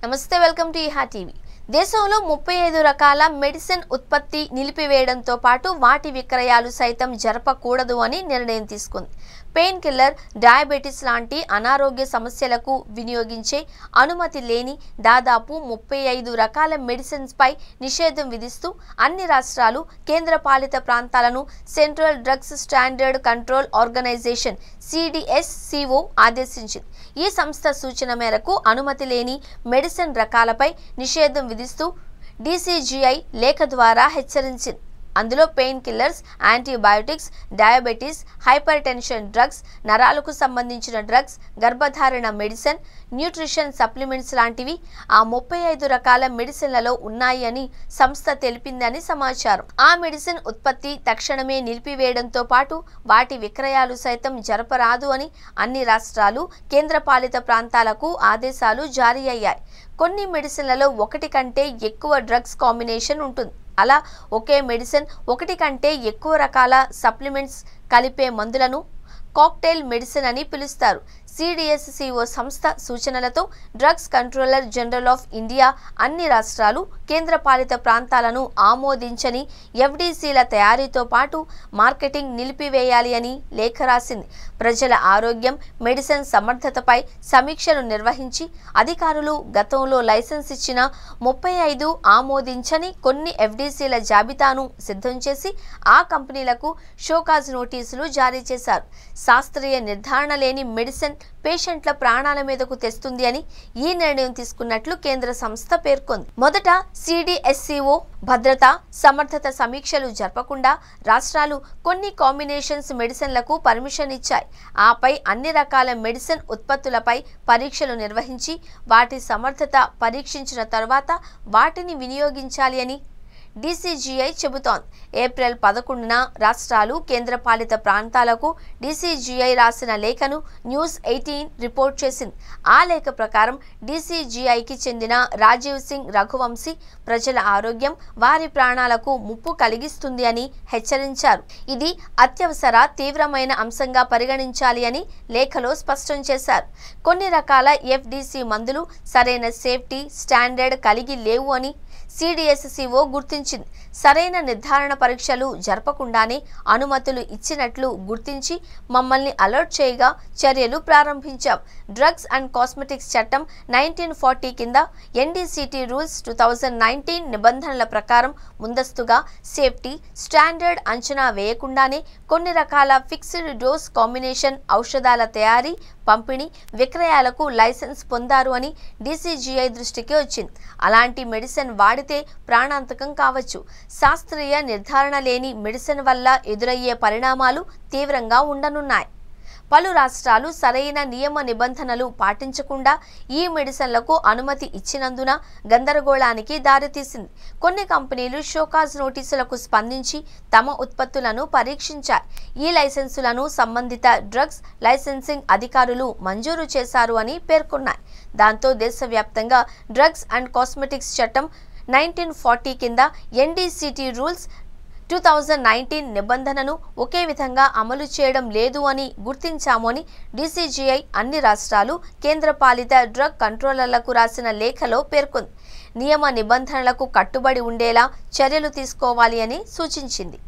నమస్తే welcome to ఇహా TV. దేశంలో 35 రకాల మెడిసిన్ ఉత్పత్తి నిలిపివేయడంతో పాటు వాటి విక్రయాలు సైతం జరపకూడదు అని నిర్ణయం తీసుకుంది. పెయిన్ కిల్లర్, డయాబెటిస్ లాంటి అనారోగ్య సమస్యలకు వినియోగించే అనుమతి లేని దాదాపు 35 రకాల మెడిసిన్స్ పై నిషేధం విధిస్తూ అన్ని రాష్ట్రాలు, కేంద్రపాలిత ప్రాంతాలను central drugs standard control organization CDSCO ఆదేశించింది. ఈ సంస్థ సూచన మేరకు అనుమతి లేని మెడిసిన్ రకాలపై నిషేధం విధిస్తూ DCGI లేఖ ద్వారా హెచ్చరించింది. అందులో pain killers, antibiotics, diabetes, hypertension drugs, నరాలకు సంబంధించిన డ్రగ్స్, గర్భధారణ మెడిసిన్, న్యూట్రిషన్ సప్లిమెంట్స్ లాంటివి ఆ 35 రకాల మెడిసిన్లలో ఉన్నాయి అని సంస్థ తెలిపిందని సమాచారం. ఆ మెడిసిన్ ఉత్పత్తి తక్షణమే నిలిపివేయడంతో పాటు వాటి విక్రయాలు సైతం జరపరాదు అని అన్ని రాష్ట్రాలు, కేంద్రపాలిత ప్రాంతాలకు ఆదేశాలు జారీ అయ్యాయి. కొన్ని మెడిసిన్లలో ఒకటి కంటే ఎక్కువ డ్రగ్స్ కాంబినేషన్ ఉంటుంది. అలా ఒకే మెడిసిన్ ఒకటి కంటే ఎక్కువ రకాల సప్లిమెంట్స్ కలిపే మందులను కాక్టైల్ మెడిసిన్ అని పిలుస్తారు. CDSCO సంస్థ సూచనలతో drugs controller general of India అన్ని రాష్ట్రాలు, కేంద్రపాలిత ప్రాంతాలను ఆమోదించని FDCల తయారీతో పాటు మార్కెటింగ్ నిలిపివేయాలి అని లేఖ రాసింది. ప్రజల ఆరోగ్యం, మెడిసిన్ సమర్థతపై సమీక్షలు నిర్వహించి అధికారులు గతంలో లైసెన్స్ ఇచ్చిన 35 ఆమోదించని కొన్ని FDCల జాబితాను సిద్ధం చేసి ఆ కంపెనీలకు షోకాజ్ నోటీసులు జారీ చేశారు. శాస్త్రీయ నిర్ధారణ లేని మెడిసిన్ పేషెంట్ల ప్రాణాల మీదకు తెస్తుంది అని ఈ నిర్ణయం తీసుకున్నట్లు కేంద్ర సంస్థ పేర్కొంది. మొదట CDSCO భద్రత, సమర్థత సమీక్షలు జరపకుండా రాష్ట్రాలు కొన్ని కాంబినేషన్స్ మెడిసిన్లకు పర్మిషన్ ఇచ్చాయి. ఆపై అన్ని రకాల మెడిసిన్ ఉత్పత్తులపై పరీక్షలు నిర్వహించి వాటి సమర్థత పరీక్షించిన తర్వాత వాటిని వినియోగించాలి అని DCGI చెబుతోంది. ఏప్రిల్ 11న రాష్ట్రాలు, కేంద్రపాలిత ప్రాంతాలకు DCGI రాసిన లేఖను న్యూస్ 18 రిపోర్ట్ చేసింది. ఆ లేఖ ప్రకారం DCGIకి చెందిన రాజీవ్ సింగ్ రఘువంశీ ప్రజల ఆరోగ్యం, వారి ప్రాణాలకు ముప్పు కలిగిస్తుంది అని హెచ్చరించారు. ఇది అత్యవసర, తీవ్రమైన అంశంగా పరిగణించాలి అని లేఖలో స్పష్టం చేశారు. కొన్ని రకాల FDC మందులు సరైన సేఫ్టీ స్టాండర్డ్ కలిగి లేవు అని CDSCO గుర్తించింది. సరైన నిర్ధారణ పరీక్షలు జరపకుండానే అనుమతులు ఇచ్చినట్లు గుర్తించి మమ్మల్ని అలర్ట్ చేయగా చర్యలు ప్రారంభించాం. డ్రగ్స్ అండ్ కాస్మెటిక్స్ చట్టం 1940 కింద NDCT రూల్స్ 2019 నిబంధనల ప్రకారం ముందస్తుగా సేఫ్టీ స్టాండర్డ్ అంచనా వేయకుండానే కొన్ని రకాల ఫిక్స్డ్ డోస్ కాంబినేషన్ ఔషధాల తయారీ, పంపిణీ, విక్రయాలకు లైసెన్స్ పొందారు అని DCGI దృష్టికి వచ్చింది. అలాంటి మెడిసిన్ వాడితే ప్రాణాంతకం కావచ్చు. శాస్త్రీయ నిర్ధారణ లేని మెడిసిన్ వల్ల ఎదురయ్యే పరిణామాలు తీవ్రంగా ఉండనున్నాయి. పలు రాష్ట్రాలు సరైన నియమ నిబంధనలు పాటించకుండా ఈ మెడిసిన్లకు అనుమతి ఇచ్చినందున గందరగోళానికి దారితీసింది. కొన్ని కంపెనీలు షోకాజ్ నోటీసులకు స్పందించి తమ ఉత్పత్తులను పరీక్షించాయి. ఈ లైసెన్సులను సంబంధిత డ్రగ్స్ లైసెన్సింగ్ అధికారులు మంజూరు చేశారు అని పేర్కొన్నాయి. దాంతో దేశవ్యాప్తంగా డ్రగ్స్ అండ్ కాస్మెటిక్స్ చట్టం 1940 కింద NDCT రూల్స్ 2019 నిబంధనను ఒకే విధంగా అమలు చేయడం లేదు అని గుర్తించాము అని DCGI అన్ని రాష్ట్రాలు, కేంద్రపాలిత డ్రగ్ కంట్రోలర్లకు రాసిన లేఖలో పేర్కొంది. నియమ నిబంధనలకు కట్టుబడి ఉండేలా చర్యలు తీసుకోవాలి అని సూచించింది.